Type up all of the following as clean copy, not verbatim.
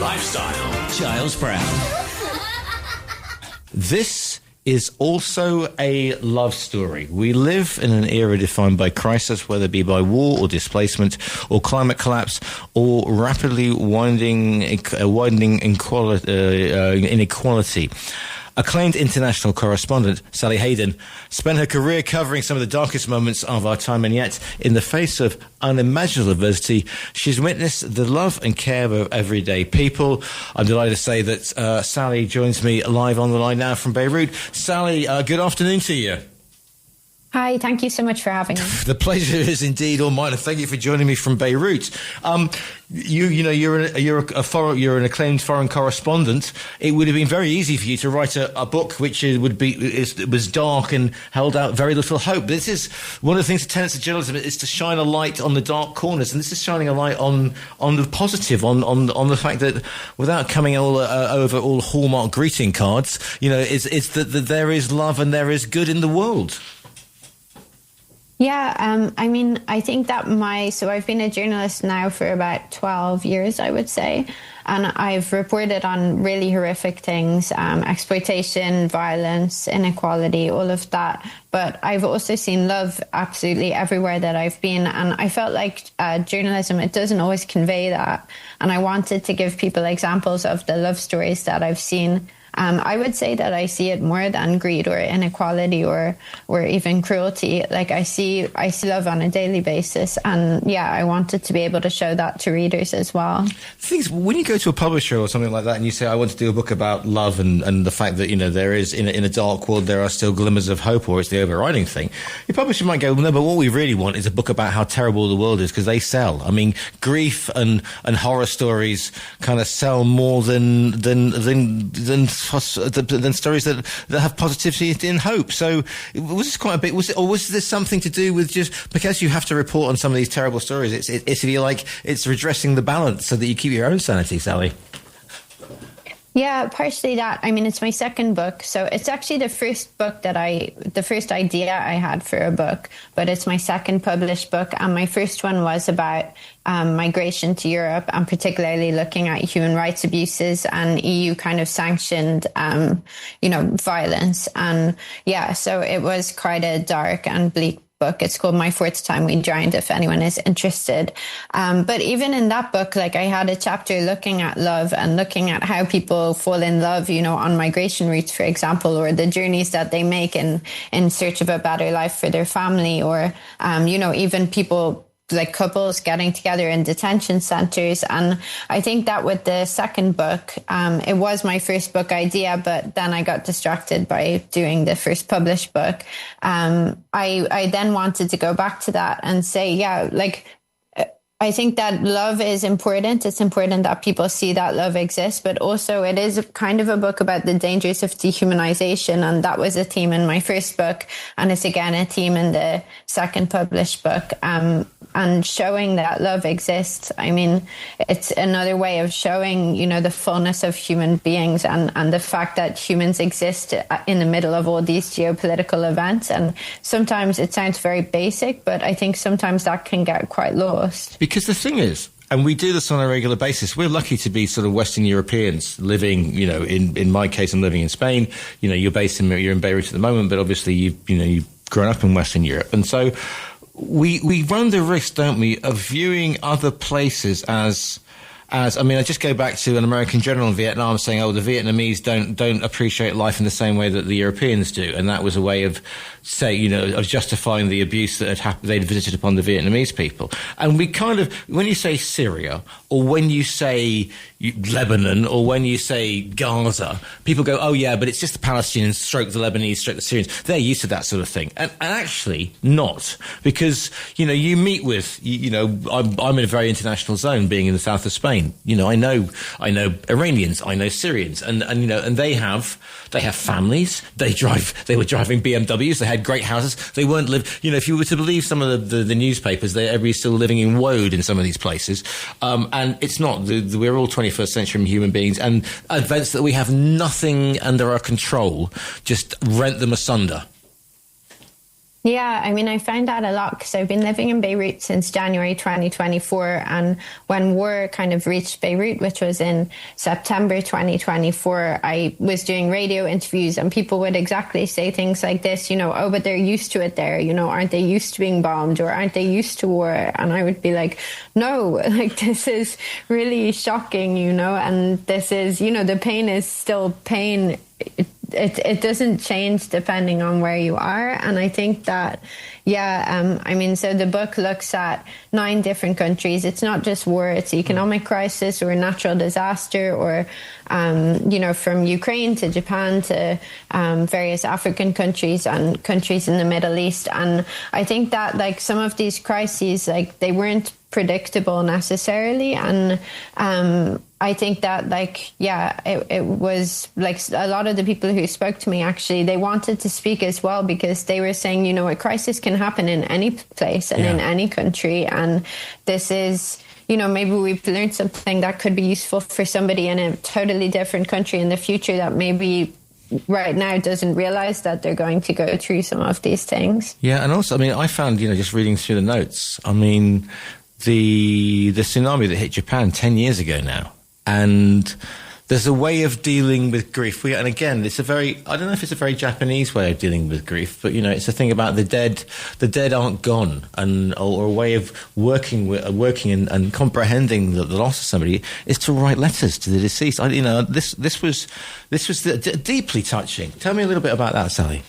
lifestyle. Giles Brown. This is also a love story. We live in an era defined by crisis, whether it be by war or displacement or climate collapse or rapidly widening inequality. Acclaimed international correspondent Sally Hayden spent her career covering some of the darkest moments of our time, and yet, in the face of unimaginable adversity, she's witnessed the love and care of everyday people. I'm delighted to say that Sally joins me live on the line now from Beirut. Sally, good afternoon to you. Hi, thank you so much for having me. The pleasure is indeed all mine, and thank you for joining me from Beirut. You're an acclaimed foreign correspondent. It would have been very easy for you to write a book which was dark and held out very little hope. This is one of the things, the tenets of journalism, is to shine a light on the dark corners, and this is shining a light on the positive, on the fact that, without coming over all Hallmark greeting cards, it's that there is love and there is good in the world. Yeah, I think that so I've been a journalist now for about 12 years, I would say, and I've reported on really horrific things, exploitation, violence, inequality, all of that. But I've also seen love absolutely everywhere that I've been, and I felt like journalism, it doesn't always convey that. And I wanted to give people examples of the love stories that I've seen. I would say that I see it more than greed or inequality or even cruelty. Like I see love on a daily basis, and yeah, I wanted to be able to show that to readers as well. The thing is, when you go to a publisher or something like that and you say, I want to do a book about love and the fact that, there is, in a dark world, there are still glimmers of hope, or it's the overriding thing, your publisher might go, well, no, but what we really want is a book about how terrible the world is, because they sell. I mean, grief and horror stories kind of sell more than stories that have positivity and hope. So was this quite a bit, was this something to do with just because you have to report on some of these terrible stories? It's if you like, it's redressing the balance so that you keep your own sanity, Sally. Yeah, partially that. I mean, it's my second book. So it's actually the first idea I had for a book, but it's my second published book. And my first one was about migration to Europe, and particularly looking at human rights abuses and EU kind of sanctioned, violence. And yeah, so it was quite a dark and bleak book. It's called My Fourth Time We Drowned, if anyone is interested. But even in that book, like, I had a chapter looking at love and looking at how people fall in love, on migration routes, for example, or the journeys that they make in search of a better life for their family, or, even people, like couples getting together in detention centers. And I think that with the second book, it was my first book idea, but then I got distracted by doing the first published book. I then wanted to go back to that and say, yeah, like, I think that love is important. It's important that people see that love exists, but also it is kind of a book about the dangers of dehumanization. And that was a theme in my first book. And it's again a theme in the second published book. And showing that love exists. I mean, it's another way of showing, the fullness of human beings and the fact that humans exist in the middle of all these geopolitical events. And sometimes it sounds very basic, but I think sometimes that can get quite lost. Because the thing is, and we do this on a regular basis, we're lucky to be sort of Western Europeans living, in my case, I'm living in Spain. You're you're in Beirut at the moment, but obviously you've grown up in Western Europe. And so we run the risk, don't we, of viewing other places as I just go back to an American general in Vietnam saying, the Vietnamese don't appreciate life in the same way that the Europeans do. And that was a way of of justifying the abuse that they'd visited upon the Vietnamese people. And we kind of, when you say Syria, or when you say Lebanon, or when you say Gaza, people go, oh yeah, but it's just the Palestinians stroke the Lebanese, stroke the Syrians. They're used to that sort of thing. And actually not, because, you meet with, I'm in a very international zone being in the south of Spain. I know Iranians, I know Syrians, and they have families. They were driving BMWs. They had great houses. They weren't if you were to believe some of the newspapers, everybody's still living in woad in some of these places. And it's not, we're all 21st century human beings, and events that we have nothing under our control just rent them asunder. Yeah, I mean, I find that a lot because I've been living in Beirut since January 2024. And when war kind of reached Beirut, which was in September 2024, I was doing radio interviews and people would exactly say things like this, you know, oh, but they're used to it there, you know, aren't they used to being bombed or aren't they used to war? And I would be like, no, like this is really shocking, you know, and this is, you know, the pain is still pain. It doesn't change depending on where you are. And I think that, I mean, so the book looks at 9 different countries. It's not just war, it's economic crisis or natural disaster or, you know, from Ukraine to Japan to various African countries and countries in the Middle East. And I think that like some of these crises, like they weren't predictable necessarily. And I think that it was like a lot of the people who spoke to me, actually, they wanted to speak as well because they were saying, you know, a crisis can happen in any place and in any country. And this is, you know, maybe we've learned something that could be useful for somebody in a totally different country in the future that maybe right now doesn't realize that they're going to go through some of these things. Yeah. And also, I mean, I found, you know, just reading through the notes, I mean, the tsunami that hit Japan 10 years ago now. And there's a way of dealing with grief. And again, it's I don't know if it's a very Japanese way of dealing with grief, but, you know, it's a thing about the dead aren't gone, or a way of working and comprehending the loss of somebody is to write letters to the deceased. You know, this was deeply touching. Tell me a little bit about that, Sally.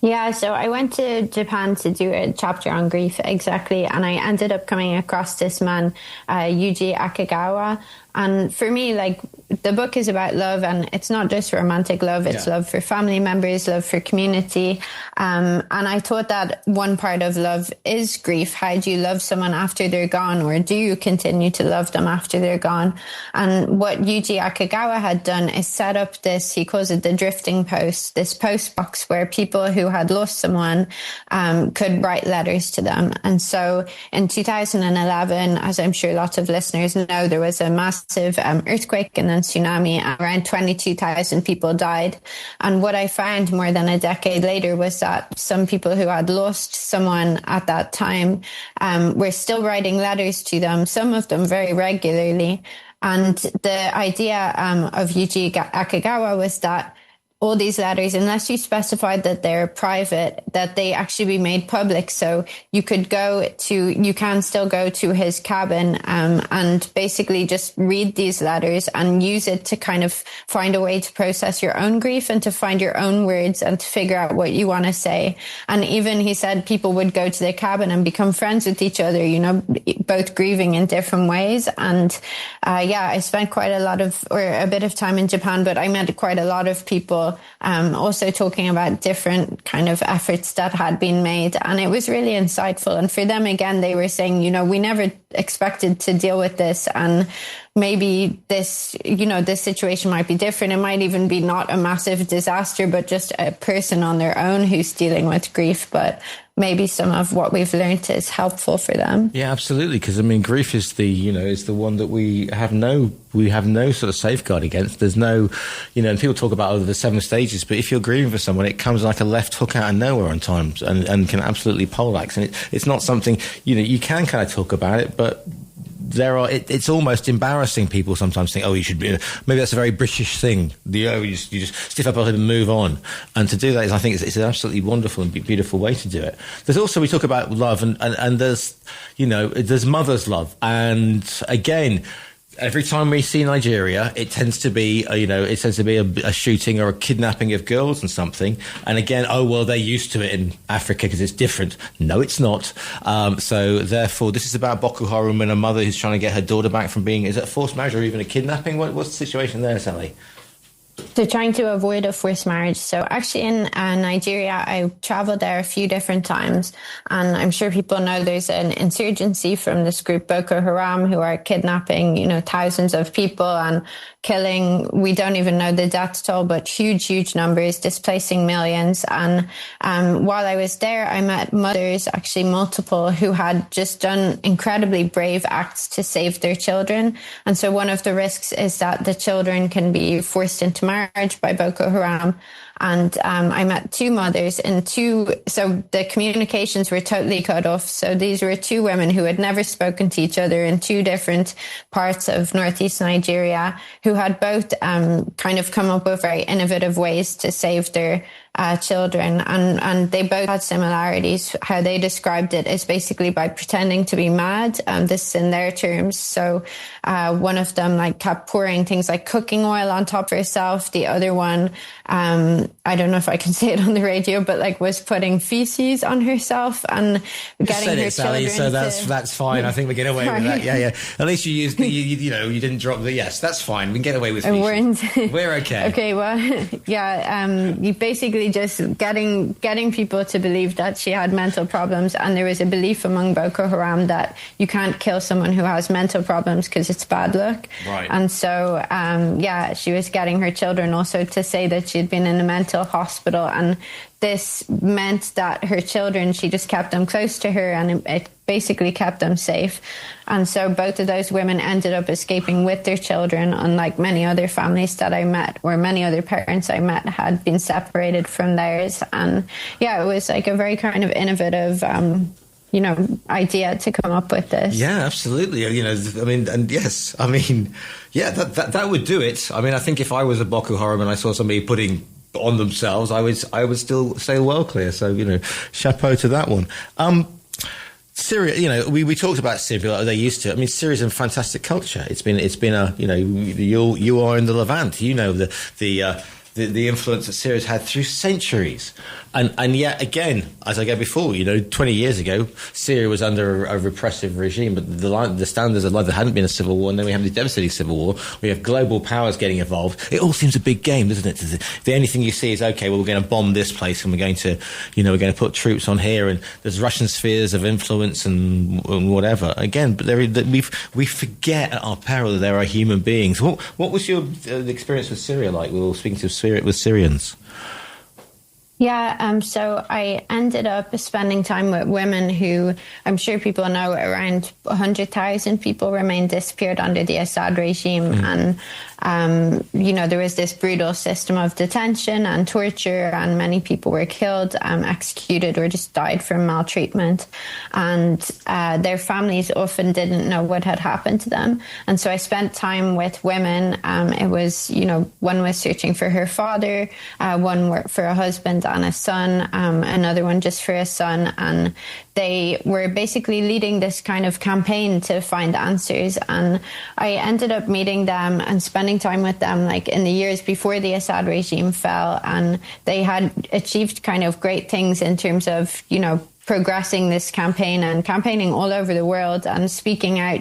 Yeah, so I went to Japan to do a chapter on grief, exactly, and I ended up coming across this man, Yuji Akagawa. And for me, like, the book is about love, and it's not just romantic love, it's love for family members, love for community. And I thought that one part of love is grief. How do you love someone after they're gone, or do you continue to love them after they're gone? And what Yuji Akagawa had done is set up this, he calls it the drifting post, this post box where people who had lost someone could write letters to them. And so in 2011, as I'm sure lots of listeners know, there was a massive earthquake and then tsunami. Around 22,000 people died. And what I found more than a decade later was that some people who had lost someone at that time were still writing letters to them, some of them very regularly. And the idea of Yuji Akagawa was that all these letters, unless you specified that they're private, that they actually be made public. So you can still go to his cabin and basically just read these letters and use it to kind of find a way to process your own grief and to find your own words and to figure out what you want to say. And even he said people would go to the cabin and become friends with each other, you know, both grieving in different ways. And I spent a bit of time in Japan, but I met quite a lot of people also talking about different kind of efforts that had been made. And it was really insightful. And for them, again, they were saying, you know, we never expected to deal with this. And maybe this situation might be different. It might even be not a massive disaster, but just a person on their own who's dealing with grief. But maybe some of what we've learned is helpful for them. Yeah, absolutely. Because I mean, grief is the one that we have no sort of safeguard against. There's no, you know, and people talk about the 7 stages, but if you're grieving for someone, it comes like a left hook out of nowhere on times and can absolutely poleaxe. And it's not something, you know, you can kind of talk about it, but it's almost embarrassing. People sometimes think, oh, you should be, maybe that's a very British thing. You just stiff up and move on. And to do that is, I think it's an absolutely wonderful and beautiful way to do it. There's also, we talk about love and there's, you know, there's mother's love. And again, every time we see Nigeria, it tends to be, a shooting or a kidnapping of girls and something. And again, they're used to it in Africa because it's different. No, it's not. So therefore, this is about Boko Haram and a mother who's trying to get her daughter back from being, is it a forced marriage or even a kidnapping? What's the situation there, Sally? They're trying to avoid a forced marriage. So actually in Nigeria, I traveled there a few different times. And I'm sure people know there's an insurgency from this group Boko Haram who are kidnapping, you know, thousands of people and killing, we don't even know the death toll, but huge numbers, displacing millions. And while I was there, I met mothers, actually multiple, who had just done incredibly brave acts to save their children. And so one of the risks is that the children can be forced into marriage by Boko Haram. And I met two mothers so the communications were totally cut off. So these were two women who had never spoken to each other in two different parts of northeast Nigeria, who had both kind of come up with very innovative ways to save their children, and they both had similarities. How they described it is basically by pretending to be mad. This is in their terms. So one of them like kept pouring things like cooking oil on top of herself. The other one, I don't know if I can say it on the radio, but like was putting feces on herself and getting her Sally, children. So that's fine. I think we get away with that. Yeah. At least you used you didn't drop the yes. That's fine. We can get away with feces. We're okay. Okay. Well, yeah. You basically just getting people to believe that she had mental problems, and there was a belief among Boko Haram that you can't kill someone who has mental problems because it's bad luck. Right. And so, she was getting her children also to say that she'd been in a mental hospital, and this meant that her children, she just kept them close to her, and it basically kept them safe. And so both of those women ended up escaping with their children, unlike many other families that I met, or many other parents I met had been separated from theirs. And yeah, it was like a very kind of innovative idea to come up with this. Yeah, absolutely. That would do it. I mean, I think if I was a Boko Haram and I saw somebody putting on themselves, I would still sail well clear. So, chapeau to that one. Syria, we talked about Syria like they used to. I mean, Syria's a fantastic culture. It's been you are in the Levant. The influence that Syria's had through centuries. And yet again, as I go before, 20 years ago, Syria was under a repressive regime, but the standards of life, there hadn't been a civil war, and then we have the devastating civil war. We have global powers getting involved. It all seems a big game, doesn't it? The only thing you see is, okay, well, we're going to bomb this place, and we're going to put troops on here, and there's Russian spheres of influence and whatever. Again, but we forget at our peril that there are human beings. What was your experience with Syria like? We were speaking with Syrians. Yeah, so I ended up spending time with women who, I'm sure people know, around 100,000 people remained disappeared under the Assad regime. And, there was this brutal system of detention and torture, and many people were killed, executed, or just died from maltreatment. And their families often didn't know what had happened to them. And so I spent time with women. It was, one was searching for her father, one for a husband and a son, another one just for a son. And they were basically leading this kind of campaign to find answers. And I ended up meeting them and spending time with them like in the years before the Assad regime fell. And they had achieved kind of great things in terms of, progressing this campaign and campaigning all over the world and speaking out,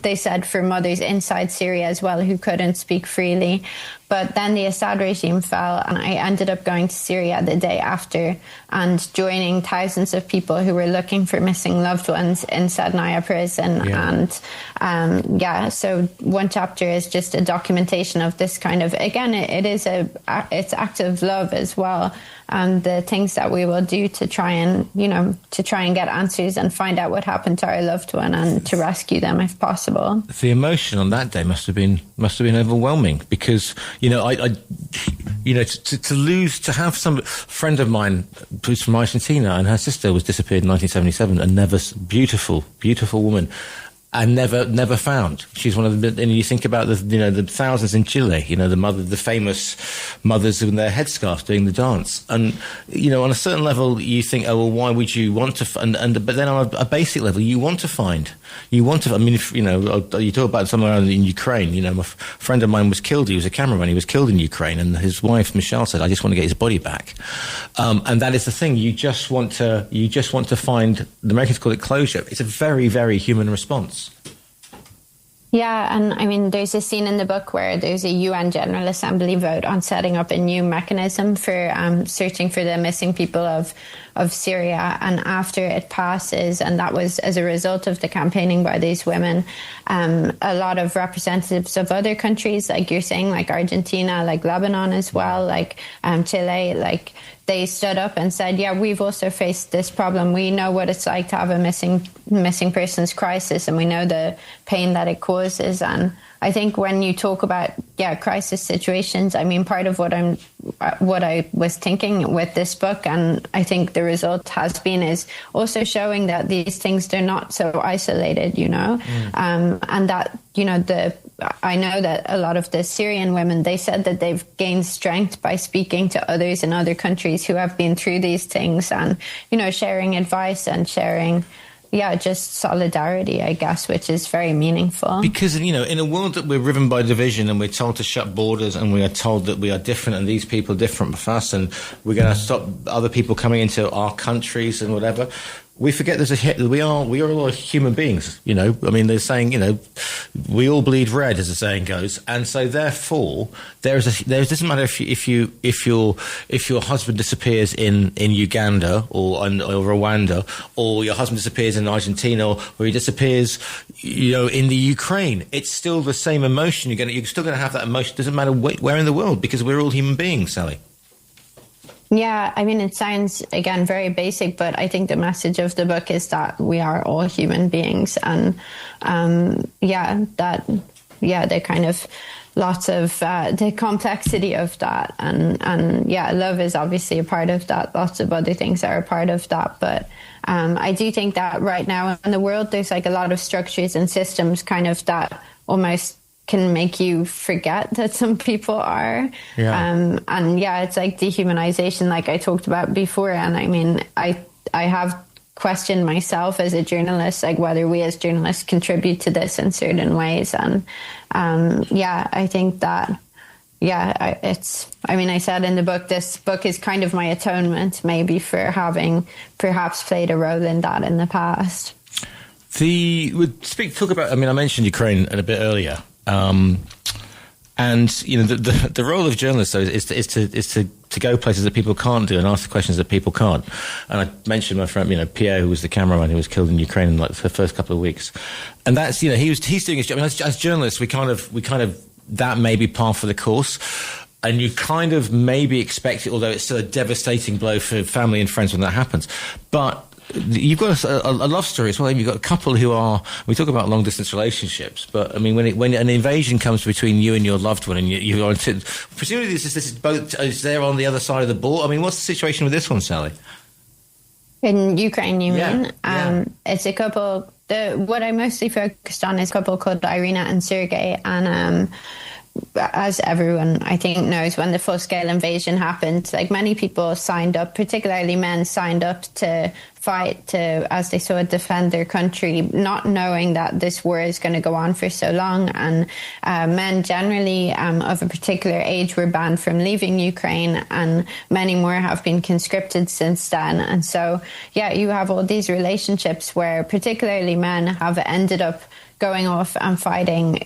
they said for mothers inside Syria as well who couldn't speak freely. But then the Assad regime fell, and I ended up going to Syria the day after and joining thousands of people who were looking for missing loved ones in Sednaya prison. Yeah. And so one chapter is just a documentation of this kind of, again, it's active love as well. And the things that we will do to try and get answers and find out what happened to our loved one and to rescue them if possible. The emotion on that day must have been overwhelming, because to have some friend of mine who's from Argentina, and her sister was disappeared in 1977, and never, beautiful woman, and never found. She's one of the, and you think about the thousands in Chile, the famous mothers in their headscarves doing the dance. And, on a certain level, you think, oh, well, why would you want to, but then on a basic level, you want to find. You talk about somewhere in Ukraine, a friend of mine was killed. He was a cameraman. He was killed in Ukraine. And his wife, Michelle, said, I just want to get his body back. And that is the thing. You just want to find, the Americans call it closure. It's a very, very human response. Yeah, and I mean, there's a scene in the book where there's a UN General Assembly vote on setting up a new mechanism for searching for the missing people of Syria. And after it passes, and that was as a result of the campaigning by these women, a lot of representatives of other countries, like you're saying, like Argentina, like Lebanon as well, like Chile, like they stood up and said, yeah, we've also faced this problem. We know what it's like to have a missing persons crisis, and we know the pain that it causes. And I think when you talk about, crisis situations, I mean, part of what I was thinking with this book, and I think the result has been, is also showing that these things, they're not so isolated, and that, I know that a lot of the Syrian women, they said that they've gained strength by speaking to others in other countries who have been through these things, and, sharing advice and sharing, just solidarity, I guess, which is very meaningful. Because, in a world that we're riven by division and we're told to shut borders and we are told that we are different and these people are different from us and we're going to stop other people coming into our countries and whatever, we forget we are all human beings, I mean, they're saying, we all bleed red, as the saying goes. And so therefore there doesn't matter if your husband disappears in Uganda or Rwanda, or your husband disappears in Argentina, or he disappears, in the Ukraine. It's still the same emotion. You're still going to have that emotion. It doesn't matter where in the world, because we're all human beings, Sally. Yeah, I mean, it sounds, again, very basic, but I think the message of the book is that we are all human beings, and the kind of lots of the complexity of that, and love is obviously a part of that. Lots of other things are a part of that, but I do think that right now in the world, there's like a lot of structures and systems kind of that almost can make you forget that some people are. It's like dehumanization, like I talked about before. And I mean, I have questioned myself as a journalist, like whether we as journalists contribute to this in certain ways. And I think that, I said in the book, this book is kind of my atonement maybe for having perhaps played a role in that in the past. I mentioned Ukraine a bit earlier. And the role of journalists though is to go places that people can't do and ask the questions that people can't. And I mentioned my friend, Pierre, who was the cameraman who was killed in Ukraine in like the first couple of weeks. And that's, he's doing his job. I mean, as journalists, we kind of that may be par for the course. And you kind of maybe expect it, although it's still a devastating blow for family and friends when that happens. But you've got a love story as well. You've got a couple who we talk about long distance relationships, but I mean, when an invasion comes between you and your loved one, and you are presumably this is both is there on the other side of the ball. I mean, what's the situation with this one, Sally? In Ukraine, you mean? Yeah. It's a couple. What I mostly focused on is a couple called Irina and Sergei, and as everyone I think knows, when the full-scale invasion happened, like many people signed up, particularly men signed up to fight to, as they saw it, defend their country, not knowing that this war is going to go on for so long. And men generally of a particular age were banned from leaving Ukraine, and many more have been conscripted since then. And so, you have all these relationships where particularly men have ended up going off and fighting,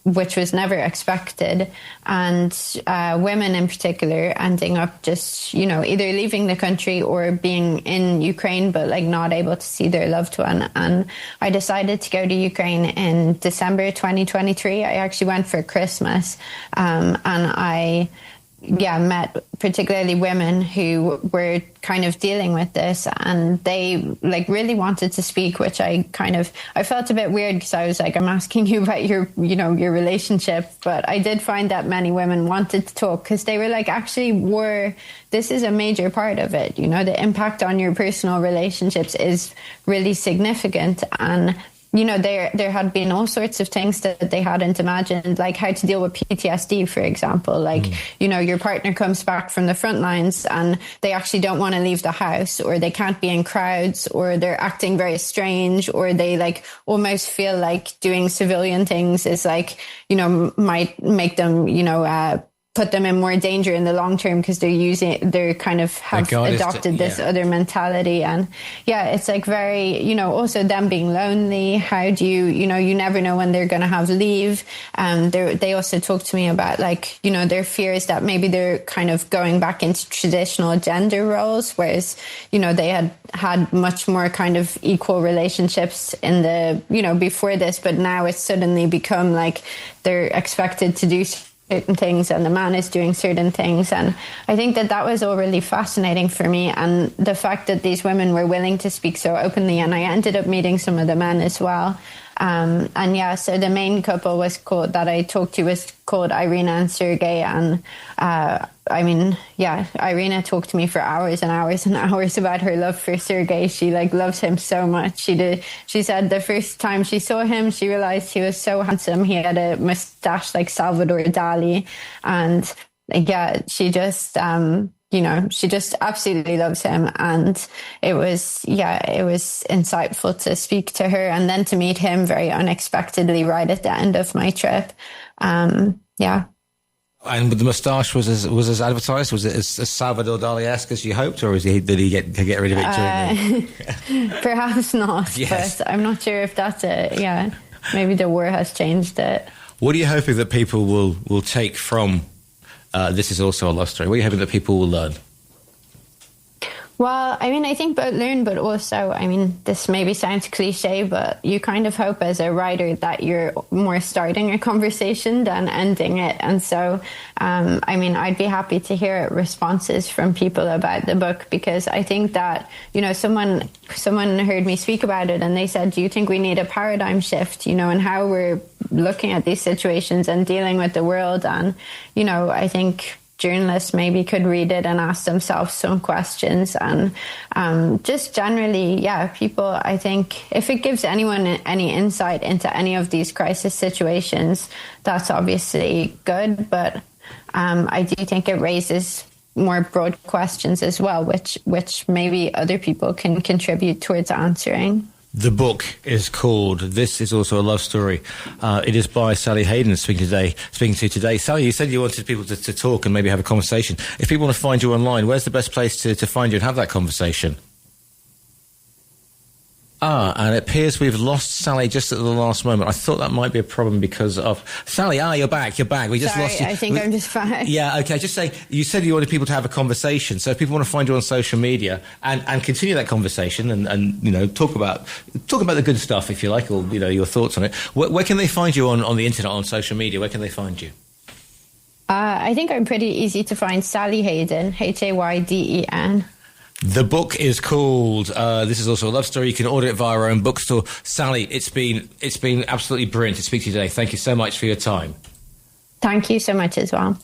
which was never expected. And women in particular ending up just, either leaving the country or being in Ukraine, but like not able to see their loved one. And I decided to go to Ukraine in December 2023. I actually went for Christmas. And I met particularly women who were kind of dealing with this, and they like really wanted to speak, which I felt a bit weird because I was like, I'm asking you about your relationship. But I did find that many women wanted to talk because they were like, actually this is a major part of it. The impact on your personal relationships is really significant. And there had been all sorts of things that they hadn't imagined, like how to deal with PTSD, for example. Like, your partner comes back from the front lines and they actually don't want to leave the house, or they can't be in crowds, or they're acting very strange, or they like almost feel like doing civilian things is like, might make them, put them in more danger in the long term because they're kind of have adopted this other mentality. And it's like very, also them being lonely. How do you never know when they're going to have leave. They also talked to me about like, their fears that maybe they're kind of going back into traditional gender roles, whereas, they had much more kind of equal relationships in the, before this, but now it's suddenly become like they're expected to do certain things and the man is doing certain things. And I think that was all really fascinating for me. And the fact that these women were willing to speak so openly, and I ended up meeting some of the men as well. And yeah, so the main couple that I talked to was called Irina and Sergei. And Irina talked to me for hours and hours and hours about her love for Sergei. She loves him so much. She said the first time she saw him, she realized he was so handsome. He had a mustache like Salvador Dali. And yeah, she just, she just absolutely loves him. And it was insightful to speak to her and then to meet him very unexpectedly right at the end of my trip. Yeah. And the moustache was as advertised? Was it as Salvador Dali-esque as you hoped, or did he get rid of it during Perhaps not, yes. But I'm not sure if that's it. Yeah, maybe the war has changed it. What are you hoping that people will take from This Is Also a Love Story? What are you hoping that people will learn? Well, I mean, I think both learn, but also, I mean, this maybe sounds cliche, but you kind of hope as a writer that you're more starting a conversation than ending it. And so, I'd be happy to hear responses from people about the book, because I think that, someone heard me speak about it and they said, do you think we need a paradigm shift, in how we're looking at these situations and dealing with the world? And, I think journalists maybe could read it and ask themselves some questions. And just generally, people, I think if it gives anyone any insight into any of these crisis situations, that's obviously good. But I do think it raises more broad questions as well, which maybe other people can contribute towards answering. The book is called This Is Also a Love Story. It is by Sally Hayden speaking to today. Sally, you said you wanted people to talk and maybe have a conversation. If people want to find you online, where's the best place to find you and have that conversation? And it appears we've lost Sally just at the last moment. I thought that might be a problem because of... Sally, you're back. We just lost you. I think I'm just fine. Yeah, okay. Just say, you said you wanted people to have a conversation. So if people want to find you on social media and continue that conversation and talk about the good stuff, if you like, or, your thoughts on it, where can they find you on the internet, on social media? Where can they find you? I think I'm pretty easy to find. Sally Hayden, Hayden. The book is called This Is Also a Love Story. You can order it via our own bookstore. Sally, it's been absolutely brilliant to speak to you today. Thank you so much for your time. Thank you so much as well.